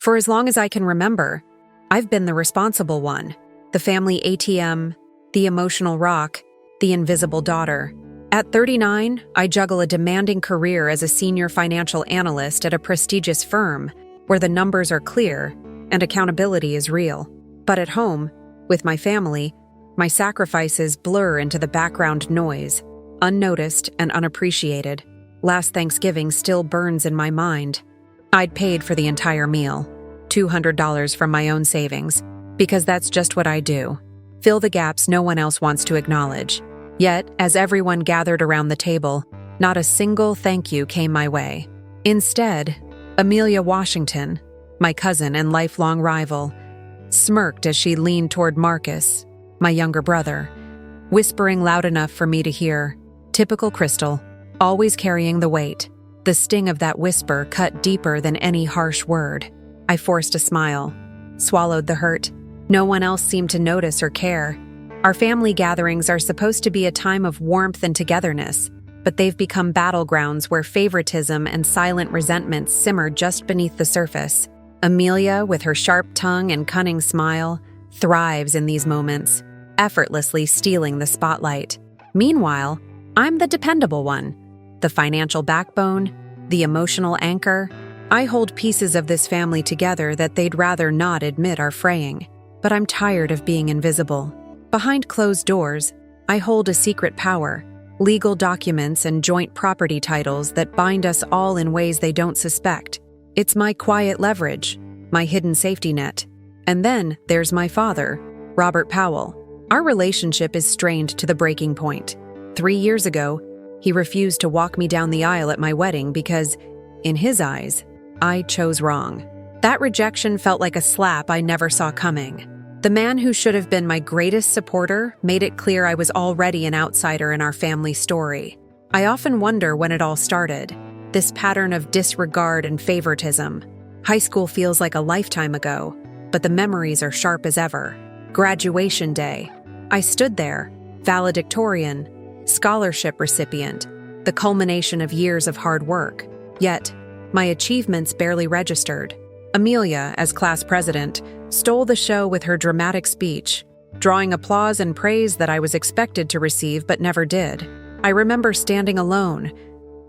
For as long as I can remember, I've been the responsible one. The family ATM, the emotional rock, the invisible daughter. At 39, I juggle a demanding career as a senior financial analyst at a prestigious firm where the numbers are clear and accountability is real. But at home, with my family, my sacrifices blur into the background noise, unnoticed and unappreciated. Last Thanksgiving still burns in my mind. I'd paid for the entire meal, $200 from my own savings, because that's just what I do. Fill the gaps no one else wants to acknowledge. Yet, as everyone gathered around the table, not a single thank you came my way. Instead, Amelia Washington, my cousin and lifelong rival, smirked as she leaned toward Marcus, my younger brother, whispering loud enough for me to hear. Typical Crystal, always carrying the weight. The sting of that whisper cut deeper than any harsh word. I forced a smile, swallowed the hurt. No one else seemed to notice or care. Our family gatherings are supposed to be a time of warmth and togetherness, but they've become battlegrounds where favoritism and silent resentment simmer just beneath the surface. Amelia, with her sharp tongue and cunning smile, thrives in these moments, effortlessly stealing the spotlight. Meanwhile, I'm the dependable one, the financial backbone, the emotional anchor. I hold pieces of this family together that they'd rather not admit are fraying. But I'm tired of being invisible. Behind closed doors, I hold a secret power, legal documents and joint property titles that bind us all in ways they don't suspect. It's my quiet leverage, my hidden safety net. And then there's my father, Robert Powell. Our relationship is strained to the breaking point. 3 years ago, he refused to walk me down the aisle at my wedding because, in his eyes, I chose wrong. That rejection felt like a slap I never saw coming. The man who should have been my greatest supporter made it clear I was already an outsider in our family story. I often wonder when it all started, this pattern of disregard and favoritism. High school feels like a lifetime ago, but the memories are sharp as ever. Graduation day. I stood there, valedictorian, scholarship recipient, the culmination of years of hard work. Yet, my achievements barely registered. Amelia, as class president, stole the show with her dramatic speech, drawing applause and praise that I was expected to receive but never did. I remember standing alone,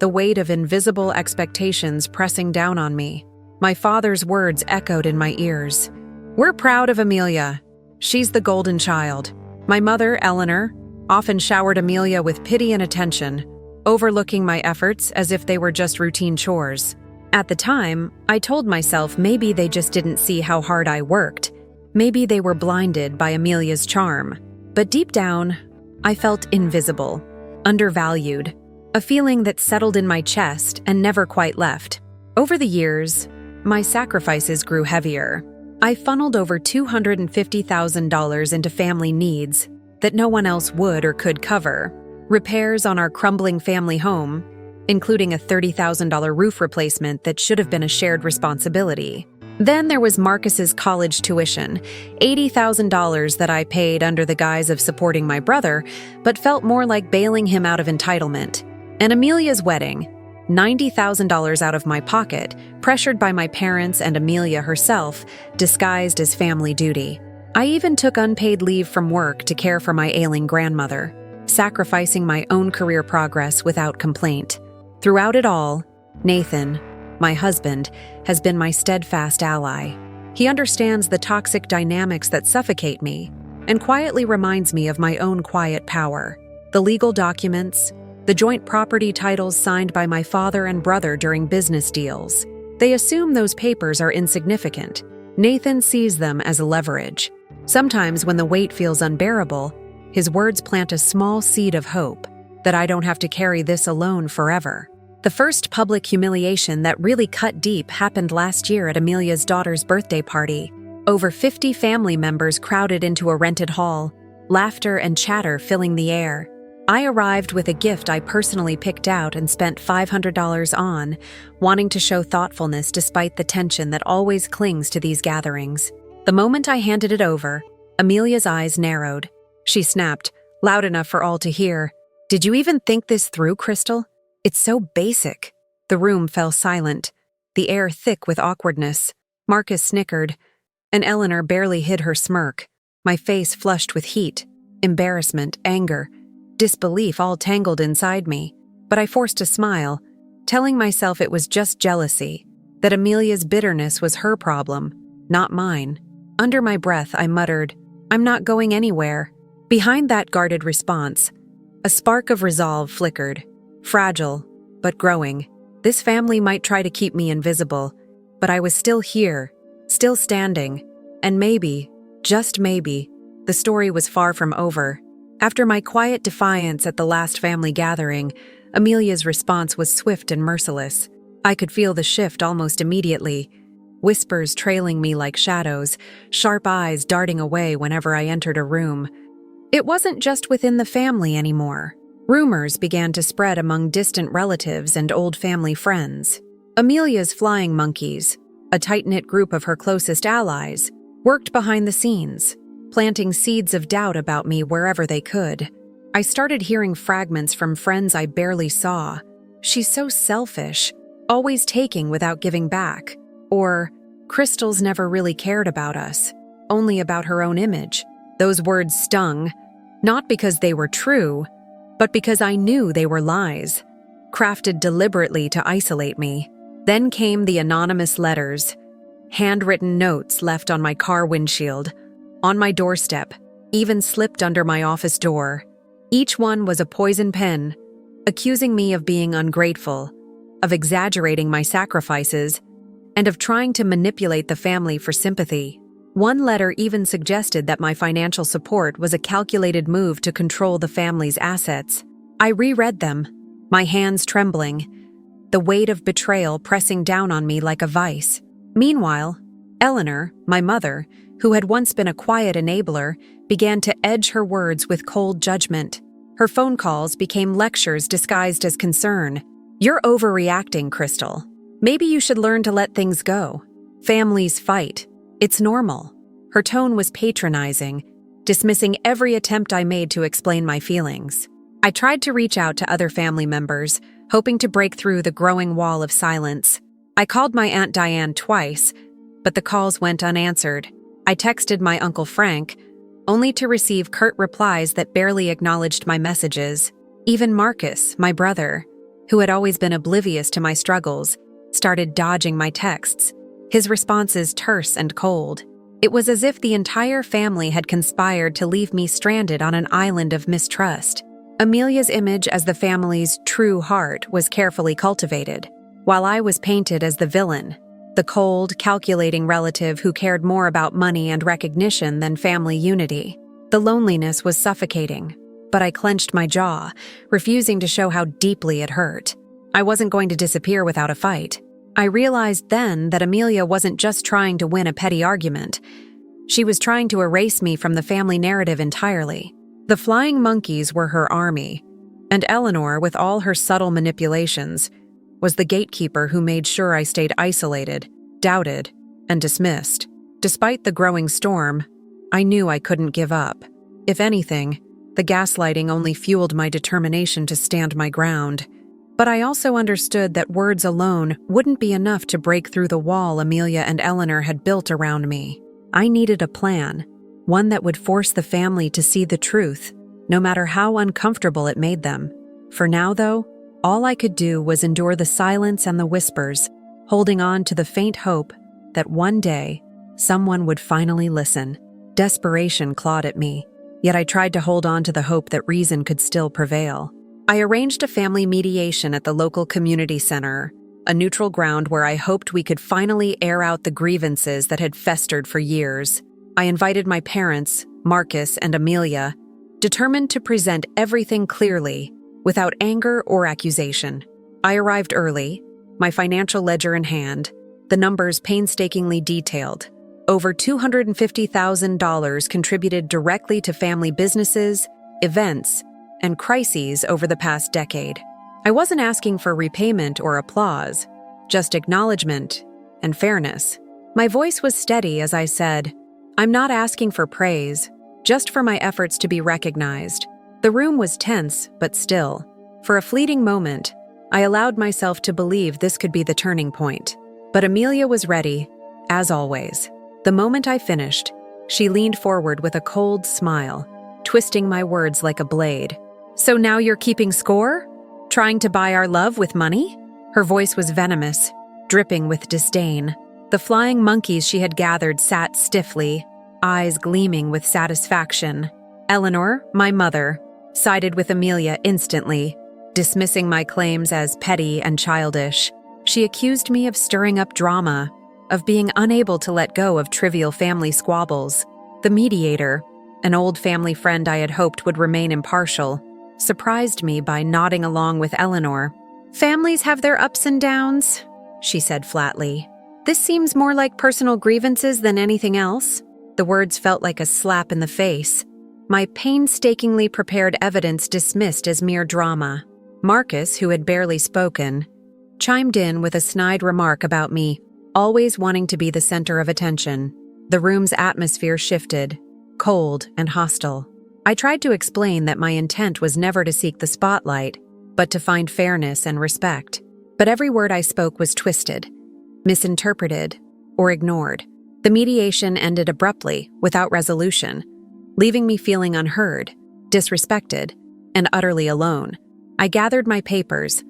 the weight of invisible expectations pressing down on me. My father's words echoed in my ears. "We're proud of Amelia. She's the golden child." My mother, Eleanor, often showered Amelia with pity and attention, overlooking my efforts as if they were just routine chores. At the time, I told myself maybe they just didn't see how hard I worked. Maybe they were blinded by Amelia's charm. But deep down, I felt invisible, undervalued, a feeling that settled in my chest and never quite left. Over the years, my sacrifices grew heavier. I funneled over $250,000 into family needs that no one else would or could cover. Repairs on our crumbling family home, including a $30,000 roof replacement that should have been a shared responsibility. Then there was Marcus's college tuition, $80,000 that I paid under the guise of supporting my brother, but felt more like bailing him out of entitlement. And Amelia's wedding, $90,000 out of my pocket, pressured by my parents and Amelia herself, disguised as family duty. I even took unpaid leave from work to care for my ailing grandmother, sacrificing my own career progress without complaint. Throughout it all, Nathan, my husband, has been my steadfast ally. He understands the toxic dynamics that suffocate me and quietly reminds me of my own quiet power. The legal documents, the joint property titles signed by my father and brother during business deals. They assume those papers are insignificant. Nathan sees them as leverage. Sometimes when the weight feels unbearable, his words plant a small seed of hope that I don't have to carry this alone forever. The first public humiliation that really cut deep happened last year at Amelia's daughter's birthday party. Over 50 family members crowded into a rented hall, laughter and chatter filling the air. I arrived with a gift I personally picked out and spent $500 on, wanting to show thoughtfulness despite the tension that always clings to these gatherings. The moment I handed it over, Amelia's eyes narrowed. She snapped, loud enough for all to hear, "Did you even think this through, Crystal? It's so basic." The room fell silent, the air thick with awkwardness. Marcus snickered, and Eleanor barely hid her smirk, my face flushed with heat, embarrassment, anger, disbelief all tangled inside me. But I forced a smile, telling myself it was just jealousy, that Amelia's bitterness was her problem, not mine. Under my breath, I muttered, "I'm not going anywhere." Behind that guarded response, a spark of resolve flickered, fragile, but growing. This family might try to keep me invisible, but I was still here, still standing, and maybe, just maybe, the story was far from over. After my quiet defiance at the last family gathering, Amelia's response was swift and merciless. I could feel the shift almost immediately, whispers trailing me like shadows, sharp eyes darting away whenever I entered a room. It wasn't just within the family anymore. Rumors began to spread among distant relatives and old family friends. Amelia's flying monkeys, a tight-knit group of her closest allies, worked behind the scenes, planting seeds of doubt about me wherever they could. I started hearing fragments from friends I barely saw. "She's so selfish, always taking without giving back." Or, "Crystal's never really cared about us, only about her own image." Those words stung, not because they were true, but because I knew they were lies, crafted deliberately to isolate me. Then came the anonymous letters, handwritten notes left on my car windshield, on my doorstep, even slipped under my office door. Each one was a poison pen, accusing me of being ungrateful, of exaggerating my sacrifices, and of trying to manipulate the family for sympathy. One letter even suggested that my financial support was a calculated move to control the family's assets. I reread them, my hands trembling, the weight of betrayal pressing down on me like a vice. Meanwhile, Eleanor, my mother, who had once been a quiet enabler, began to edge her words with cold judgment. Her phone calls became lectures disguised as concern. "You're overreacting, Crystal. Maybe you should learn to let things go. Families fight. It's normal." Her tone was patronizing, dismissing every attempt I made to explain my feelings. I tried to reach out to other family members, hoping to break through the growing wall of silence. I called my Aunt Diane twice, but the calls went unanswered. I texted my Uncle Frank, only to receive curt replies that barely acknowledged my messages. Even Marcus, my brother, who had always been oblivious to my struggles, started dodging my texts, his responses terse and cold. It was as if the entire family had conspired to leave me stranded on an island of mistrust. Amelia's image as the family's true heart was carefully cultivated, while I was painted as the villain, the cold, calculating relative who cared more about money and recognition than family unity. The loneliness was suffocating, but I clenched my jaw, refusing to show how deeply it hurt. I wasn't going to disappear without a fight. I realized then that Amelia wasn't just trying to win a petty argument. She was trying to erase me from the family narrative entirely. The flying monkeys were her army, and Eleanor, with all her subtle manipulations, was the gatekeeper who made sure I stayed isolated, doubted, and dismissed. Despite the growing storm, I knew I couldn't give up. If anything, the gaslighting only fueled my determination to stand my ground. But I also understood that words alone wouldn't be enough to break through the wall Amelia and Eleanor had built around me. I needed a plan, one that would force the family to see the truth, no matter how uncomfortable it made them. For now, though, all I could do was endure the silence and the whispers, holding on to the faint hope that one day someone would finally listen. Desperation clawed at me, yet I tried to hold on to the hope that reason could still prevail. I arranged a family mediation at the local community center, a neutral ground where I hoped we could finally air out the grievances that had festered for years. I invited my parents, Marcus and Amelia, determined to present everything clearly, without anger or accusation. I arrived early, my financial ledger in hand, the numbers painstakingly detailed. Over $250,000 contributed directly to family businesses, events, and crises over the past decade. I wasn't asking for repayment or applause, just acknowledgement and fairness. My voice was steady as I said, "I'm not asking for praise, just for my efforts to be recognized." The room was tense, but still. For a fleeting moment, I allowed myself to believe this could be the turning point. But Amelia was ready. as always. The moment I finished, she leaned forward with a cold smile, twisting my words like a blade. "So now you're keeping score? Trying to buy our love with money?" Her voice was venomous, dripping with disdain. The flying monkeys she had gathered sat stiffly, eyes gleaming with satisfaction. Eleanor, my mother, sided with Amelia instantly, dismissing my claims as petty and childish. She accused me of stirring up drama, of being unable to let go of trivial family squabbles. The mediator, an old family friend I had hoped would remain impartial, surprised me by nodding along with Eleanor. "Families have their ups and downs," she said flatly. "This seems more like personal grievances than anything else." The words felt like a slap in the face. My painstakingly prepared evidence dismissed as mere drama. Marcus, who had barely spoken, chimed in with a snide remark about me always wanting to be the center of attention. The room's atmosphere shifted, cold and hostile. I tried to explain that my intent was never to seek the spotlight, but to find fairness and respect. But every word I spoke was twisted, misinterpreted, or ignored. The mediation ended abruptly, without resolution, leaving me feeling unheard, disrespected, and utterly alone. I gathered my papers,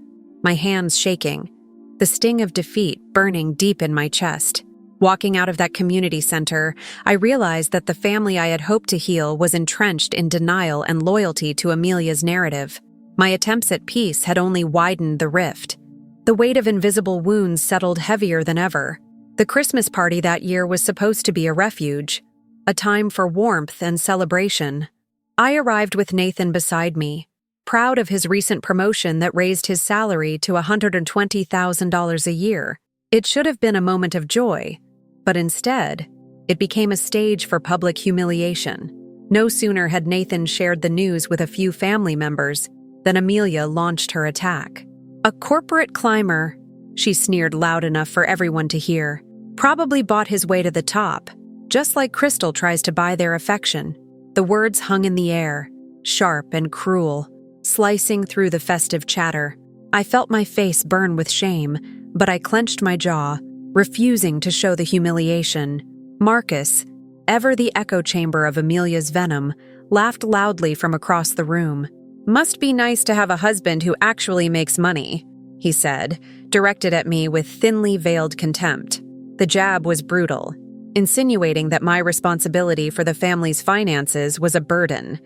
my hands shaking, the sting of defeat burning deep in my chest. Walking out of that community center, I realized that the family I had hoped to heal was entrenched in denial and loyalty to Amelia's narrative. My attempts at peace had only widened the rift. The weight of invisible wounds settled heavier than ever. The Christmas party that year was supposed to be a refuge, a time for warmth and celebration. I arrived with Nathan beside me, proud of his recent promotion that raised his salary to $120,000 a year. It should have been a moment of joy, but instead, it became a stage for public humiliation. No sooner had Nathan shared the news with a few family members than Amelia launched her attack. "A corporate climber," she sneered loud enough for everyone to hear, "probably bought his way to the top, just like Crystal tries to buy their affection." The words hung in the air, sharp and cruel, slicing through the festive chatter. I felt my face burn with shame, but I clenched my jaw, refusing to show the humiliation. Marcus, ever the echo chamber of Amelia's venom, laughed loudly from across the room. "Must be nice to have a husband who actually makes money," he said, directed at me with thinly veiled contempt. The jab was brutal, insinuating that my responsibility for the family's finances was a burden,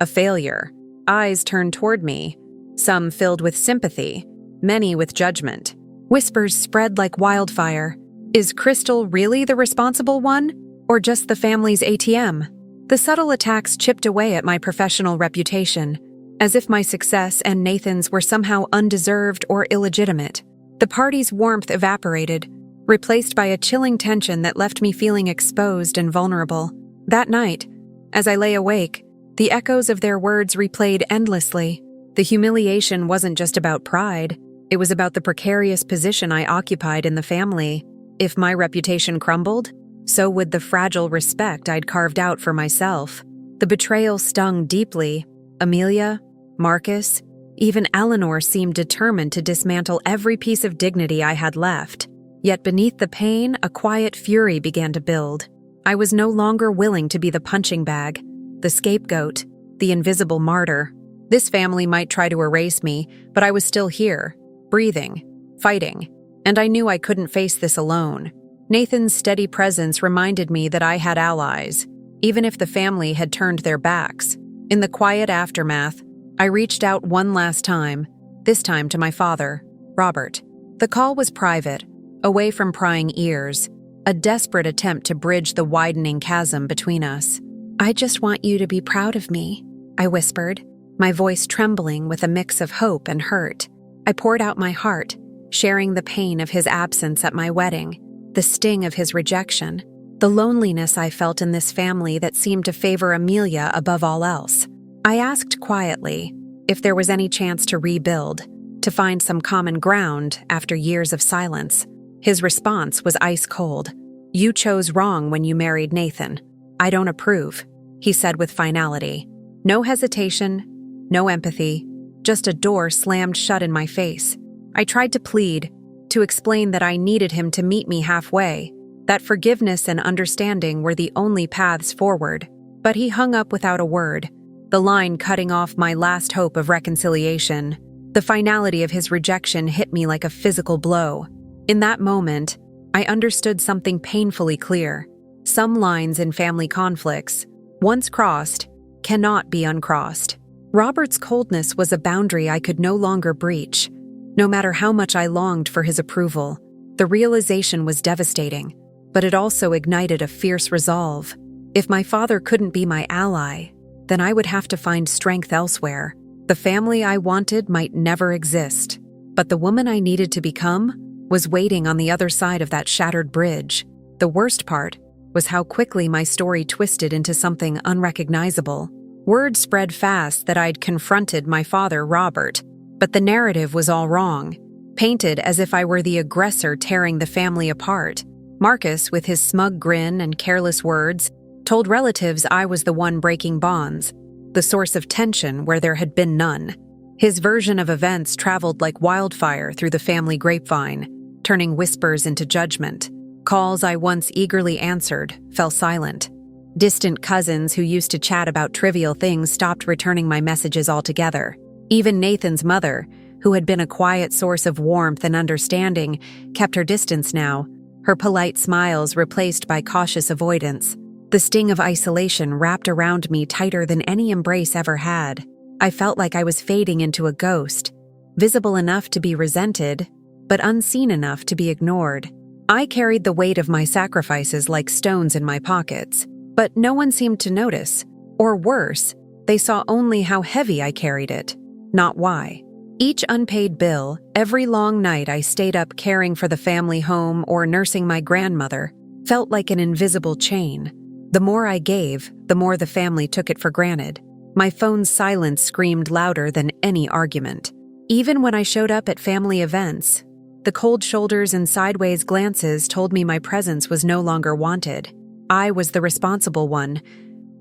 a failure. Eyes turned toward me, some filled with sympathy, many with judgment. Whispers spread like wildfire. Is Crystal really the responsible one, or just the family's ATM? The subtle attacks chipped away at my professional reputation, as if my success and Nathan's were somehow undeserved or illegitimate. The party's warmth evaporated, replaced by a chilling tension that left me feeling exposed and vulnerable. That night, as I lay awake, the echoes of their words replayed endlessly. The humiliation wasn't just about pride, it was about the precarious position I occupied in the family. If my reputation crumbled, so would the fragile respect I'd carved out for myself. The betrayal stung deeply. Amelia, Marcus, even Eleanor seemed determined to dismantle every piece of dignity I had left. Yet beneath the pain, a quiet fury began to build. I was no longer willing to be the punching bag, the scapegoat, the invisible martyr. This family might try to erase me, but I was still here, breathing, fighting, and I knew I couldn't face this alone. Nathan's steady presence reminded me that I had allies, even if the family had turned their backs. In the quiet aftermath, I reached out one last time, this time to my father, Robert. The call was private, away from prying ears, a desperate attempt to bridge the widening chasm between us. "I just want you to be proud of me," I whispered, my voice trembling with a mix of hope and hurt. I poured out my heart, sharing the pain of his absence at my wedding, the sting of his rejection, the loneliness I felt in this family that seemed to favor Amelia above all else. I asked quietly if there was any chance to rebuild, to find some common ground after years of silence. His response was ice cold. "You chose wrong when you married Nathan. I don't approve," he said with finality. No hesitation, no empathy, just a door slammed shut in my face. I tried to plead, to explain that I needed him to meet me halfway, that forgiveness and understanding were the only paths forward. But he hung up without a word, the line cutting off my last hope of reconciliation. The finality of his rejection hit me like a physical blow. In that moment, I understood something painfully clear. Some lines in family conflicts, once crossed, cannot be uncrossed. Robert's coldness was a boundary I could no longer breach. No matter how much I longed for his approval, the realization was devastating, but it also ignited a fierce resolve. If my father couldn't be my ally, then I would have to find strength elsewhere. The family I wanted might never exist, but the woman I needed to become was waiting on the other side of that shattered bridge. The worst part was how quickly my story twisted into something unrecognizable. Word spread fast that I'd confronted my father, Robert, but the narrative was all wrong, painted as if I were the aggressor tearing the family apart. Marcus, with his smug grin and careless words, told relatives I was the one breaking bonds, the source of tension where there had been none. His version of events traveled like wildfire through the family grapevine, turning whispers into judgment. Calls I once eagerly answered fell silent. Distant cousins who used to chat about trivial things stopped returning my messages altogether. Even Nathan's mother, who had been a quiet source of warmth and understanding, kept her distance now, her polite smiles replaced by cautious avoidance. The sting of isolation wrapped around me tighter than any embrace ever had. I felt like I was fading into a ghost, visible enough to be resented, but unseen enough to be ignored. I carried the weight of my sacrifices like stones in my pockets, but no one seemed to notice. Or worse, they saw only how heavy I carried it, not why. Each unpaid bill, every long night I stayed up caring for the family home or nursing my grandmother, felt like an invisible chain. The more I gave, the more the family took it for granted. My phone's silence screamed louder than any argument. Even when I showed up at family events, the cold shoulders and sideways glances told me my presence was no longer wanted. I was the responsible one,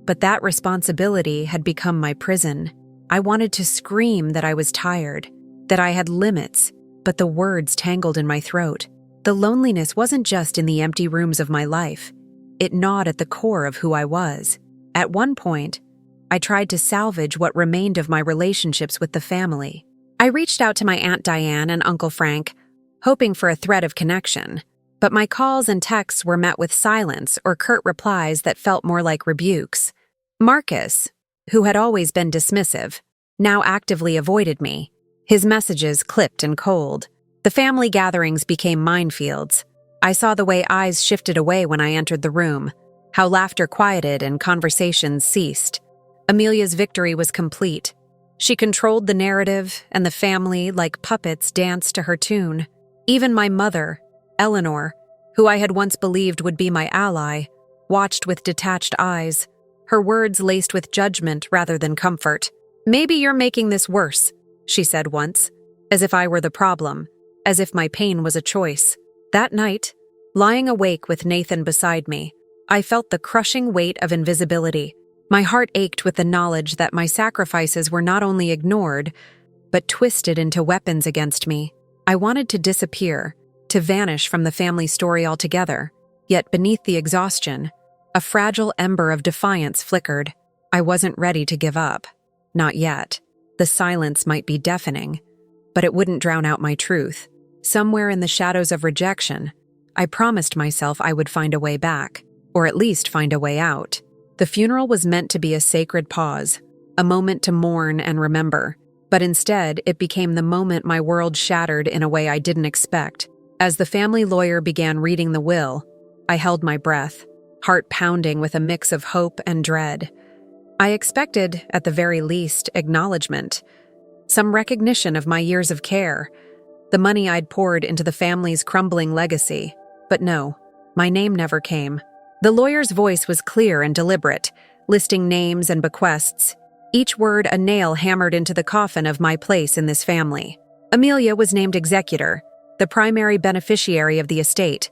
but that responsibility had become my prison. I wanted to scream that I was tired, that I had limits, but the words tangled in my throat. The loneliness wasn't just in the empty rooms of my life. It gnawed at the core of who I was. At one point, I tried to salvage what remained of my relationships with the family. I reached out to my Aunt Diane and Uncle Frank, hoping for a thread of connection, but my calls and texts were met with silence or curt replies that felt more like rebukes. Marcus, who had always been dismissive, now actively avoided me, his messages clipped and cold. The family gatherings became minefields. I saw the way eyes shifted away when I entered the room, how laughter quieted and conversations ceased. Amelia's victory was complete. She controlled the narrative, and the family, like puppets, danced to her tune. Even my mother, Eleanor, who I had once believed would be my ally, watched with detached eyes, her words laced with judgment rather than comfort. "Maybe you're making this worse," she said once, as if I were the problem, as if my pain was a choice. That night, lying awake with Nathan beside me, I felt the crushing weight of invisibility. My heart ached with the knowledge that my sacrifices were not only ignored, but twisted into weapons against me. I wanted to disappear, to vanish from the family story altogether. Yet beneath the exhaustion, a fragile ember of defiance flickered. I wasn't ready to give up. Not yet. The silence might be deafening, but it wouldn't drown out my truth. Somewhere in the shadows of rejection, I promised myself I would find a way back, or at least find a way out. The funeral was meant to be a sacred pause, a moment to mourn and remember, but instead it became the moment my world shattered in a way I didn't expect. As the family lawyer began reading the will, I held my breath, heart pounding with a mix of hope and dread. I expected, at the very least, acknowledgement, some recognition of my years of care, the money I'd poured into the family's crumbling legacy. But no, my name never came. The lawyer's voice was clear and deliberate, listing names and bequests, each word a nail hammered into the coffin of my place in this family. Amelia was named executor, the primary beneficiary of the estate,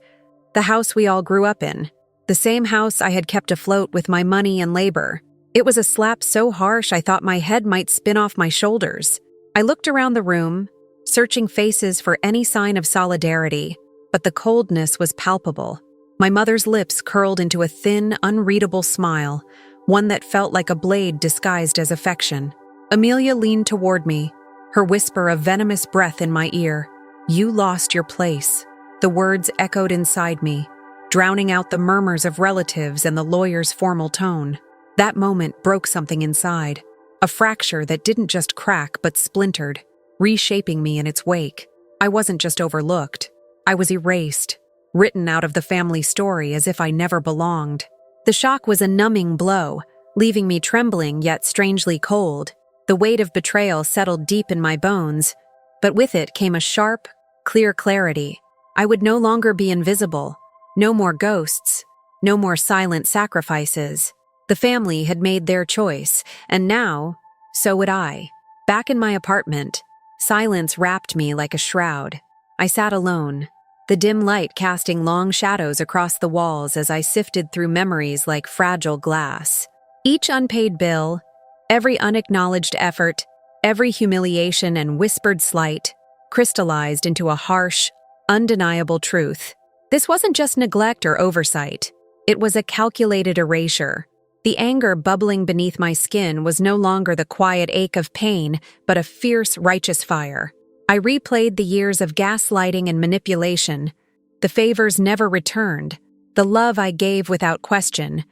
the house we all grew up in, the same house I had kept afloat with my money and labor. It was a slap so harsh I thought my head might spin off my shoulders. I looked around the room, searching faces for any sign of solidarity, but the coldness was palpable. My mother's lips curled into a thin, unreadable smile, one that felt like a blade disguised as affection. Amelia leaned toward me, her whisper of venomous breath in my ear. "You lost your place." The words echoed inside me, drowning out the murmurs of relatives and the lawyer's formal tone. That moment broke something inside, a fracture that didn't just crack but splintered, reshaping me in its wake. I wasn't just overlooked. I was erased, written out of the family story as if I never belonged. The shock was a numbing blow, leaving me trembling yet strangely cold. The weight of betrayal settled deep in my bones, but with it came a sharp, clear clarity. I would no longer be invisible. No more ghosts. No more silent sacrifices. The family had made their choice, and now, so would I. Back in my apartment, silence wrapped me like a shroud. I sat alone, the dim light casting long shadows across the walls as I sifted through memories like fragile glass. Each unpaid bill, every unacknowledged effort, every humiliation and whispered slight crystallized into a harsh, undeniable truth. This wasn't just neglect or oversight. It was a calculated erasure. The anger bubbling beneath my skin was no longer the quiet ache of pain, but a fierce, righteous fire. I replayed the years of gaslighting and manipulation, the favors never returned, the love I gave without question,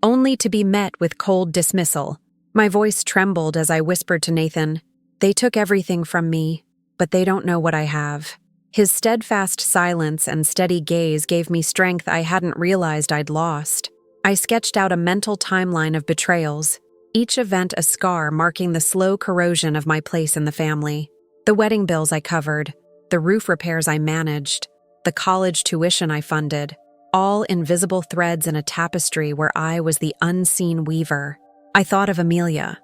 only to be met with cold dismissal. My voice trembled as I whispered to Nathan, "They took everything from me, but they don't know what I have." His steadfast silence and steady gaze gave me strength I hadn't realized I'd lost. I sketched out a mental timeline of betrayals, each event a scar marking the slow corrosion of my place in the family. The wedding bills I covered, the roof repairs I managed, the college tuition I funded, all invisible threads in a tapestry where I was the unseen weaver. I thought of Amelia,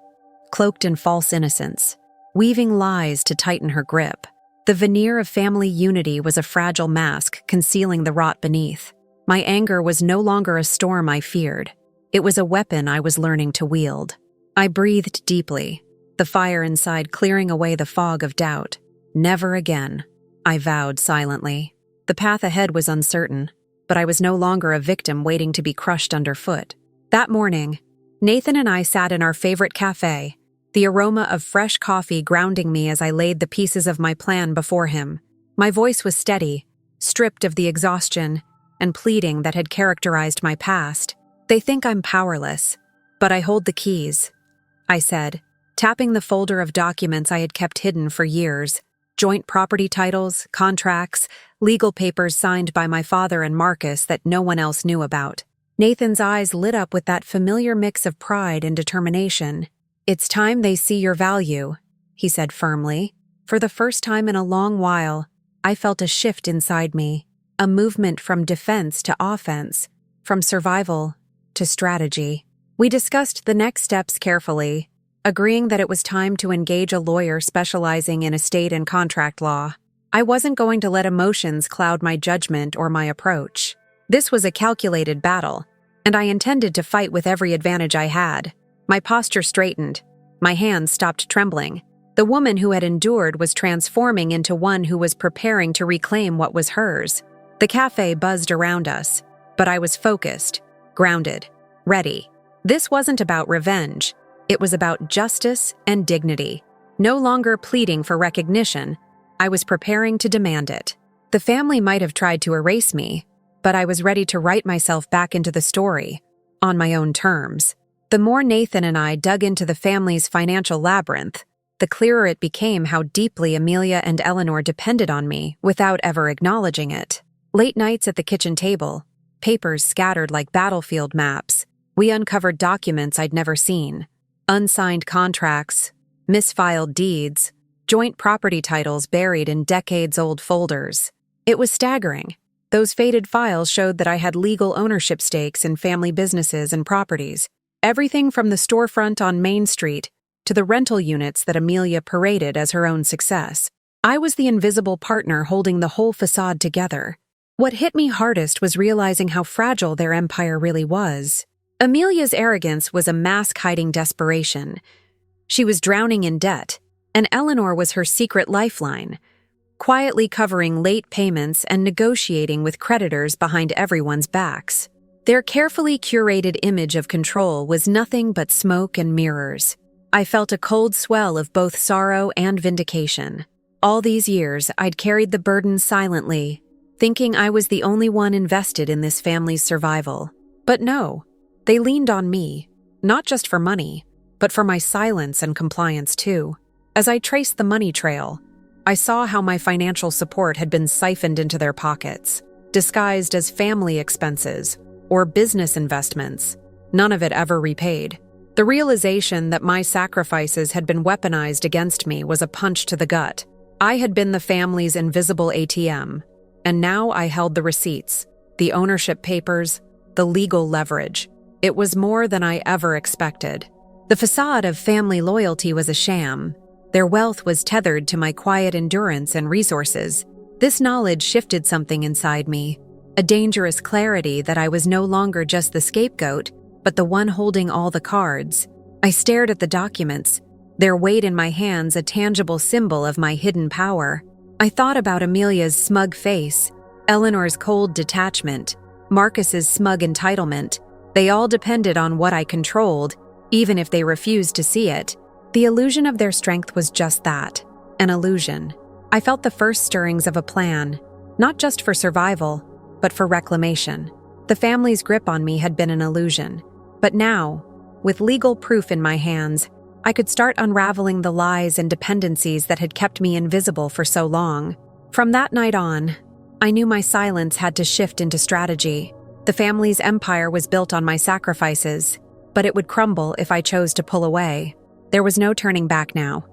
cloaked in false innocence, weaving lies to tighten her grip. The veneer of family unity was a fragile mask concealing the rot beneath. My anger was no longer a storm I feared. It was a weapon I was learning to wield. I breathed deeply, the fire inside clearing away the fog of doubt. Never again, I vowed silently. The path ahead was uncertain, but I was no longer a victim waiting to be crushed underfoot. That morning, Nathan and I sat in our favorite cafe, the aroma of fresh coffee grounding me as I laid the pieces of my plan before him. My voice was steady, stripped of the exhaustion and pleading that had characterized my past. "They think I'm powerless, but I hold the keys," I said, tapping the folder of documents I had kept hidden for years. Joint property titles, contracts, legal papers signed by my father and Marcus that no one else knew about. Nathan's eyes lit up with that familiar mix of pride and determination. "It's time they see your value," he said firmly. For the first time in a long while, I felt a shift inside me. A movement from defense to offense, from survival to strategy. We discussed the next steps carefully, agreeing that it was time to engage a lawyer specializing in estate and contract law. I wasn't going to let emotions cloud my judgment or my approach. This was a calculated battle, and I intended to fight with every advantage I had. My posture straightened. My hands stopped trembling. The woman who had endured was transforming into one who was preparing to reclaim what was hers. The cafe buzzed around us, but I was focused, grounded, ready. This wasn't about revenge. It was about justice and dignity. No longer pleading for recognition, I was preparing to demand it. The family might have tried to erase me, but I was ready to write myself back into the story, on my own terms. The more Nathan and I dug into the family's financial labyrinth, the clearer it became how deeply Amelia and Eleanor depended on me without ever acknowledging it. Late nights at the kitchen table, papers scattered like battlefield maps, we uncovered documents I'd never seen. Unsigned contracts, misfiled deeds, joint property titles buried in decades-old folders. It was staggering. Those faded files showed that I had legal ownership stakes in family businesses and properties, everything from the storefront on Main Street to the rental units that Amelia paraded as her own success. I was the invisible partner holding the whole facade together. What hit me hardest was realizing how fragile their empire really was. Amelia's arrogance was a mask-hiding desperation. She was drowning in debt, and Eleanor was her secret lifeline. quietly covering late payments and negotiating with creditors behind everyone's backs. Their carefully curated image of control was nothing but smoke and mirrors. I felt a cold swell of both sorrow and vindication. All these years, I'd carried the burden silently, thinking I was the only one invested in this family's survival. But no, they leaned on me, not just for money, but for my silence and compliance too. As I traced the money trail, I saw how my financial support had been siphoned into their pockets, disguised as family expenses or business investments, none of it ever repaid. The realization that my sacrifices had been weaponized against me was a punch to the gut. I had been the family's invisible ATM, and now I held the receipts, the ownership papers, the legal leverage. It was more than I ever expected. The facade of family loyalty was a sham. Their wealth was tethered to my quiet endurance and resources. This knowledge shifted something inside me, a dangerous clarity that I was no longer just the scapegoat, but the one holding all the cards. I stared at the documents, their weight in my hands a tangible symbol of my hidden power. I thought about Amelia's smug face, Eleanor's cold detachment, Marcus's smug entitlement. They all depended on what I controlled, even if they refused to see it. The illusion of their strength was just that, an illusion. I felt the first stirrings of a plan, not just for survival, but for reclamation. The family's grip on me had been an illusion, but now, with legal proof in my hands, I could start unraveling the lies and dependencies that had kept me invisible for so long. From that night on, I knew my silence had to shift into strategy. The family's empire was built on my sacrifices, but it would crumble if I chose to pull away. There was no turning back now.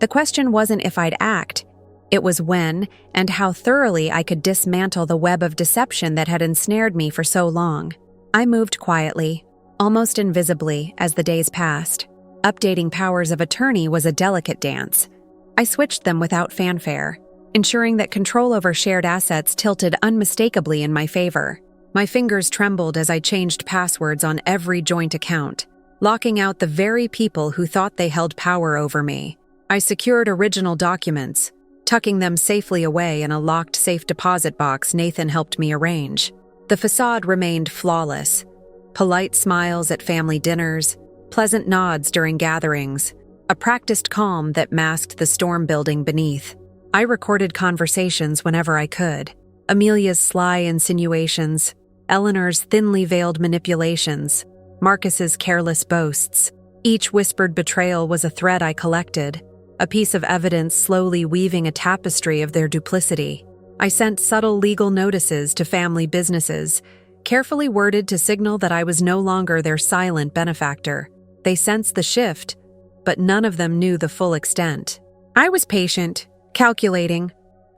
The question wasn't if I'd act, it was when and how thoroughly I could dismantle the web of deception that had ensnared me for so long. I moved quietly, almost invisibly, as the days passed. Updating powers of attorney was a delicate dance. I switched them without fanfare, ensuring that control over shared assets tilted unmistakably in my favor. My fingers trembled as I changed passwords on every joint account, locking out the very people who thought they held power over me. I secured original documents, tucking them safely away in a locked safe deposit box Nathan helped me arrange. The facade remained flawless. Polite smiles at family dinners, pleasant nods during gatherings, a practiced calm that masked the storm building beneath. I recorded conversations whenever I could. Amelia's sly insinuations, Eleanor's thinly veiled manipulations, Marcus's careless boasts. Each whispered betrayal was a thread I collected, a piece of evidence slowly weaving a tapestry of their duplicity. I sent subtle legal notices to family businesses, carefully worded to signal that I was no longer their silent benefactor. They sensed the shift, but none of them knew the full extent. I was patient, calculating,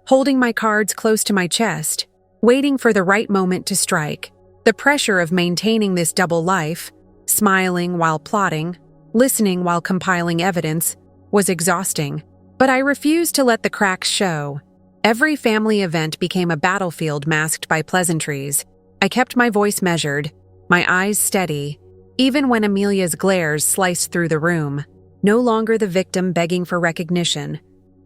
holding my cards close to my chest, waiting for the right moment to strike. The pressure of maintaining this double life, smiling while plotting, listening while compiling evidence, was exhausting. But I refused to let the cracks show. Every family event became a battlefield masked by pleasantries. I kept my voice measured, my eyes steady, even when Amelia's glares sliced through the room. No longer the victim begging for recognition.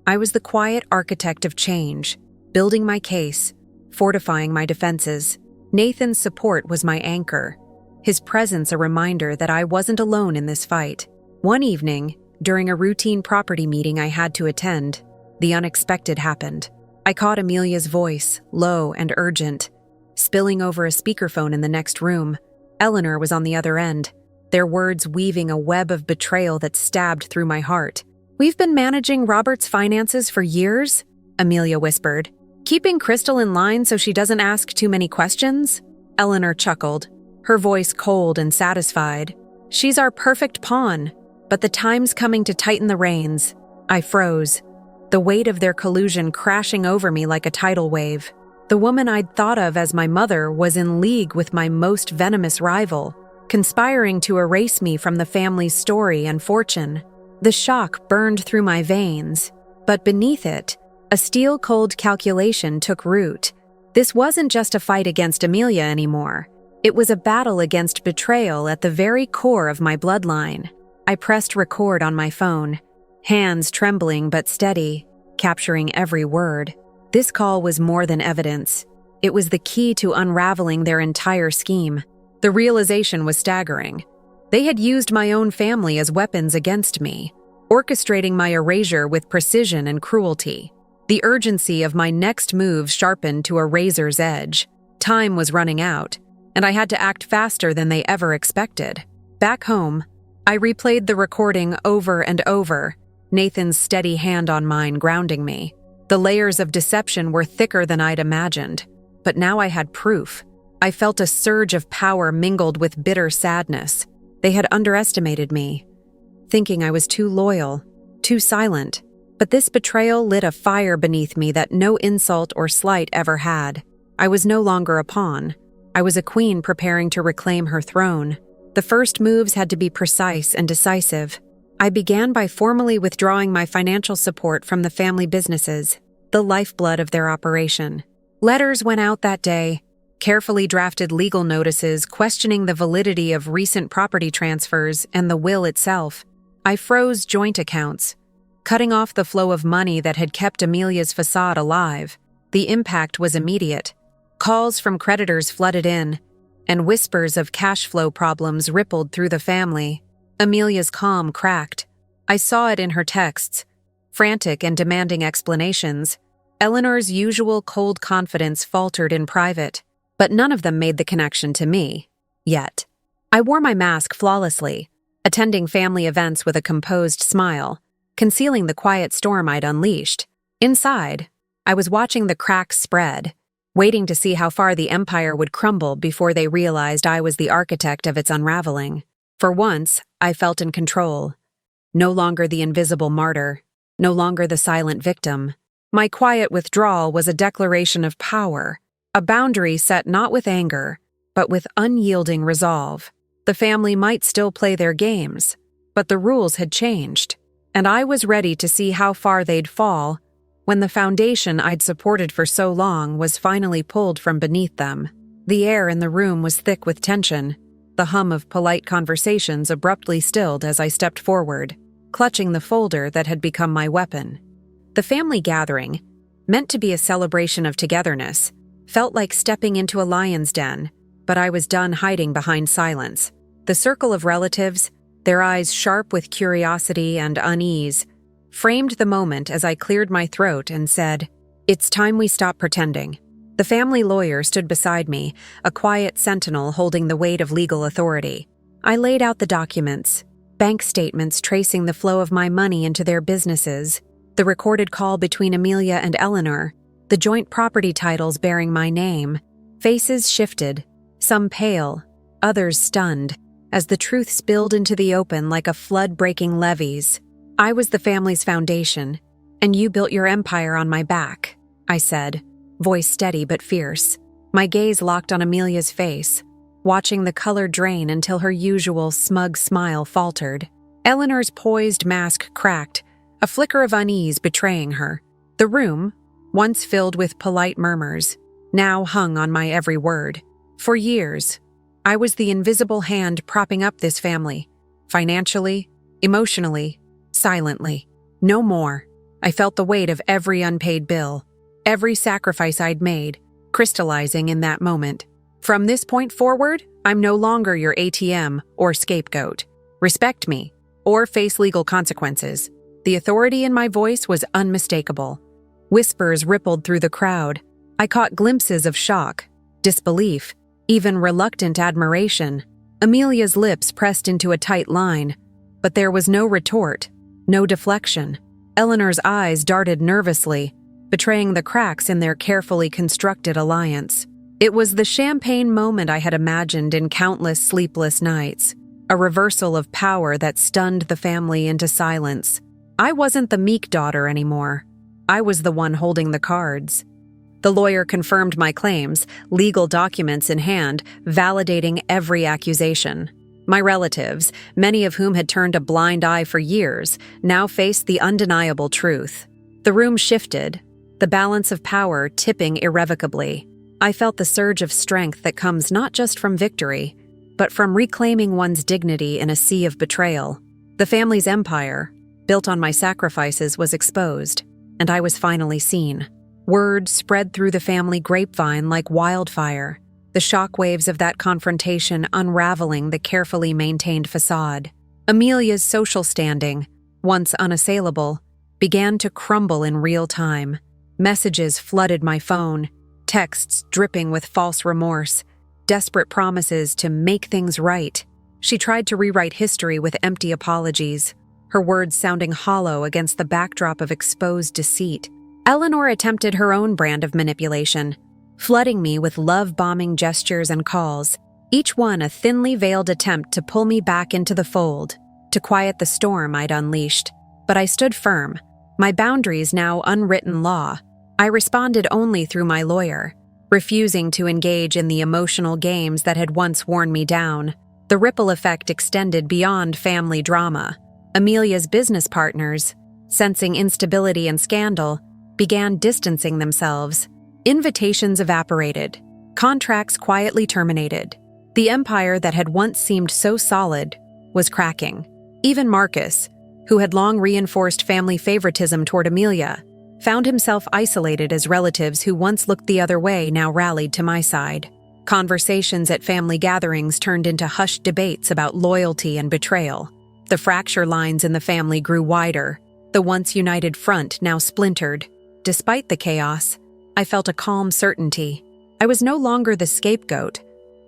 I was the quiet architect of change, building my case, fortifying my defenses. Nathan's support was my anchor, his presence a reminder that I wasn't alone in this fight. One evening, during a routine property meeting I had to attend, the unexpected happened. I caught Amelia's voice, low and urgent, spilling over a speakerphone in the next room. Eleanor was on the other end, their words weaving a web of betrayal that stabbed through my heart. "We've been managing Robert's finances for years," Amelia whispered. "Keeping Crystal in line so she doesn't ask too many questions?" Eleanor chuckled, her voice cold and satisfied. "She's our perfect pawn, but the time's coming to tighten the reins." I froze, the weight of their collusion crashing over me like a tidal wave. The woman I'd thought of as my mother was in league with my most venomous rival, conspiring to erase me from the family's story and fortune. The shock burned through my veins, but beneath it, a steel-cold calculation took root. This wasn't just a fight against Amelia anymore. It was a battle against betrayal at the very core of my bloodline. I pressed record on my phone, hands trembling but steady, capturing every word. This call was more than evidence. It was the key to unraveling their entire scheme. The realization was staggering. They had used my own family as weapons against me, orchestrating my erasure with precision and cruelty. The urgency of my next move sharpened to a razor's edge. Time was running out, and I had to act faster than they ever expected. Back home, I replayed the recording over and over, Nathan's steady hand on mine grounding me. The layers of deception were thicker than I'd imagined, but now I had proof. I felt a surge of power mingled with bitter sadness. They had underestimated me, thinking I was too loyal, too silent. But this betrayal lit a fire beneath me that no insult or slight ever had. I was no longer a pawn. I was a queen preparing to reclaim her throne. The first moves had to be precise and decisive. I began by formally withdrawing my financial support from the family businesses, the lifeblood of their operation. Letters went out that day, carefully drafted legal notices questioning the validity of recent property transfers and the will itself. I froze joint accounts, cutting off the flow of money that had kept Amelia's facade alive. The impact was immediate. Calls from creditors flooded in, and whispers of cash flow problems rippled through the family. Amelia's calm cracked. I saw it in her texts, frantic and demanding explanations. Eleanor's usual cold confidence faltered in private, but none of them made the connection to me, yet. I wore my mask flawlessly, attending family events with a composed smile, concealing the quiet storm I'd unleashed. Inside, I was watching the cracks spread, waiting to see how far the empire would crumble before they realized I was the architect of its unraveling. For once, I felt in control. No longer the invisible martyr, no longer the silent victim. My quiet withdrawal was a declaration of power, a boundary set not with anger, but with unyielding resolve. The family might still play their games, but the rules had changed, and I was ready to see how far they'd fall when the foundation I'd supported for so long was finally pulled from beneath them. The air in the room was thick with tension. The hum of polite conversations abruptly stilled as I stepped forward, clutching the folder that had become my weapon. The family gathering, meant to be a celebration of togetherness, felt like stepping into a lion's den, but I was done hiding behind silence. The circle of relatives, their eyes sharp with curiosity and unease, framed the moment as I cleared my throat and said, "It's time we stop pretending." The family lawyer stood beside me, a quiet sentinel holding the weight of legal authority. I laid out the documents, bank statements tracing the flow of my money into their businesses, the recorded call between Amelia and Eleanor, the joint property titles bearing my name. Faces shifted, some pale, others stunned, as the truth spilled into the open like a flood breaking levees. "I was the family's foundation, and you built your empire on my back," I said, voice steady but fierce. My gaze locked on Amelia's face, watching the color drain until her usual smug smile faltered. Eleanor's poised mask cracked, a flicker of unease betraying her. The room, once filled with polite murmurs, now hung on my every word. For years, I was the invisible hand propping up this family, financially, emotionally, silently. No more. I felt the weight of every unpaid bill, every sacrifice I'd made, crystallizing in that moment. From this point forward, I'm no longer your ATM or scapegoat. Respect me, or face legal consequences. The authority in my voice was unmistakable. Whispers rippled through the crowd. I caught glimpses of shock, disbelief, even reluctant admiration. Amelia's lips pressed into a tight line, but there was no retort, no deflection. Eleanor's eyes darted nervously, betraying the cracks in their carefully constructed alliance. It was the champagne moment I had imagined in countless sleepless nights, a reversal of power that stunned the family into silence. I wasn't the meek daughter anymore. I was the one holding the cards. The lawyer confirmed my claims, legal documents in hand, validating every accusation. My relatives, many of whom had turned a blind eye for years, now faced the undeniable truth. The room shifted, the balance of power tipping irrevocably. I felt the surge of strength that comes not just from victory, but from reclaiming one's dignity in a sea of betrayal. The family's empire, built on my sacrifices, was exposed, and I was finally seen. Word spread through the family grapevine like wildfire, the shockwaves of that confrontation unraveling the carefully maintained facade. Amelia's social standing, once unassailable, began to crumble in real time. Messages flooded my phone, texts dripping with false remorse, desperate promises to make things right. She tried to rewrite history with empty apologies, her words sounding hollow against the backdrop of exposed deceit. Eleanor attempted her own brand of manipulation, flooding me with love-bombing gestures and calls, each one a thinly veiled attempt to pull me back into the fold, to quiet the storm I'd unleashed. But I stood firm, my boundaries now unwritten law. I responded only through my lawyer, refusing to engage in the emotional games that had once worn me down. The ripple effect extended beyond family drama. Amelia's business partners, sensing instability and scandal, began distancing themselves. Invitations evaporated. Contracts quietly terminated. The empire that had once seemed so solid was cracking. Even Marcus, who had long reinforced family favoritism toward Amelia, found himself isolated as relatives who once looked the other way now rallied to my side. Conversations at family gatherings turned into hushed debates about loyalty and betrayal. The fracture lines in the family grew wider, the once united front now splintered. Despite the chaos, I felt a calm certainty. I was no longer the scapegoat,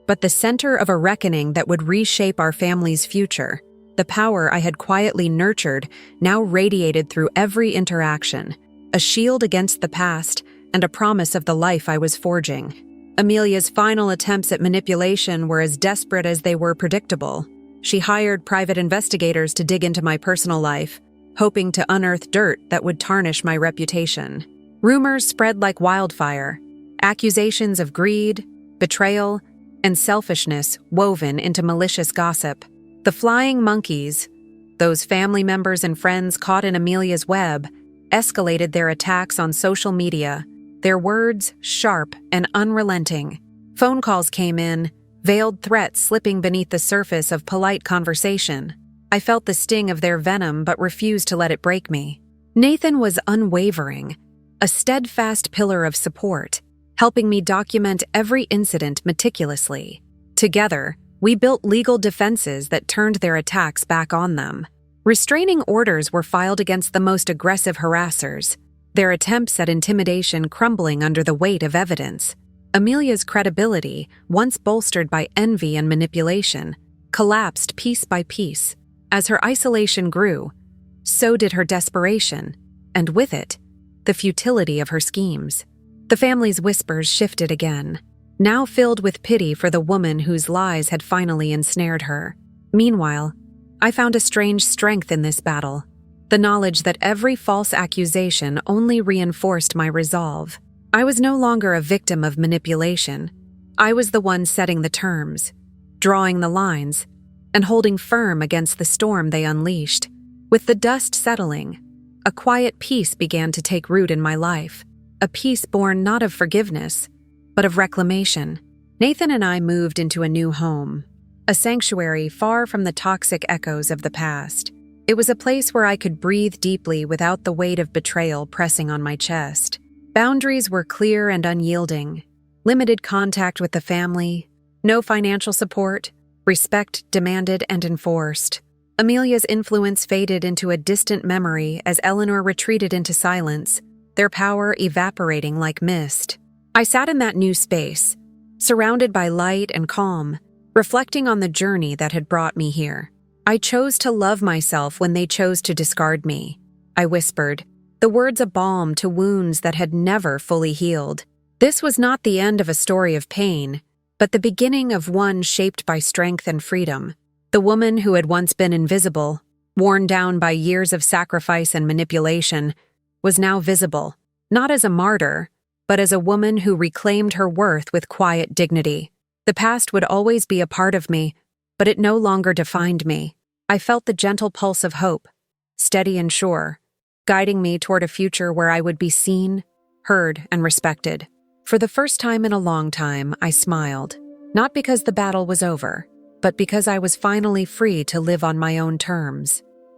but the center of a reckoning that would reshape our family's future. The power I had quietly nurtured now radiated through every interaction, a shield against the past and a promise of the life I was forging. Amelia's final attempts at manipulation were as desperate as they were predictable. She hired private investigators to dig into my personal life, hoping to unearth dirt that would tarnish my reputation. Rumors spread like wildfire, accusations of greed, betrayal, and selfishness woven into malicious gossip. The flying monkeys, those family members and friends caught in Amelia's web, escalated their attacks on social media, their words sharp and unrelenting. Phone calls came in, veiled threats slipping beneath the surface of polite conversation. I felt the sting of their venom but refused to let it break me. Nathan was unwavering, a steadfast pillar of support, helping me document every incident meticulously. Together, we built legal defenses that turned their attacks back on them. Restraining orders were filed against the most aggressive harassers, their attempts at intimidation crumbling under the weight of evidence. Amelia's credibility, once bolstered by envy and manipulation, collapsed piece by piece. As her isolation grew, so did her desperation, and with it, the futility of her schemes. The family's whispers shifted again, now filled with pity for the woman whose lies had finally ensnared her. Meanwhile, I found a strange strength in this battle, the knowledge that every false accusation only reinforced my resolve. I was no longer a victim of manipulation. I was the one setting the terms, drawing the lines, and holding firm against the storm they unleashed. With the dust settling, a quiet peace began to take root in my life, a peace born not of forgiveness, but of reclamation. Nathan and I moved into a new home, a sanctuary far from the toxic echoes of the past. It was a place where I could breathe deeply without the weight of betrayal pressing on my chest. Boundaries were clear and unyielding, limited contact with the family, no financial support, respect demanded and enforced. Amelia's influence faded into a distant memory as Eleanor retreated into silence, their power evaporating like mist. I sat in that new space, surrounded by light and calm, reflecting on the journey that had brought me here. I chose to love myself when they chose to discard me, I whispered, the words a balm to wounds that had never fully healed. This was not the end of a story of pain, but the beginning of one shaped by strength and freedom. The woman who had once been invisible, worn down by years of sacrifice and manipulation, was now visible, not as a martyr, but as a woman who reclaimed her worth with quiet dignity. The past would always be a part of me, but it no longer defined me. I felt the gentle pulse of hope, steady and sure, guiding me toward a future where I would be seen, heard, and respected. For the first time in a long time, I smiled, not because the battle was over, but because I was finally free to live on my own terms.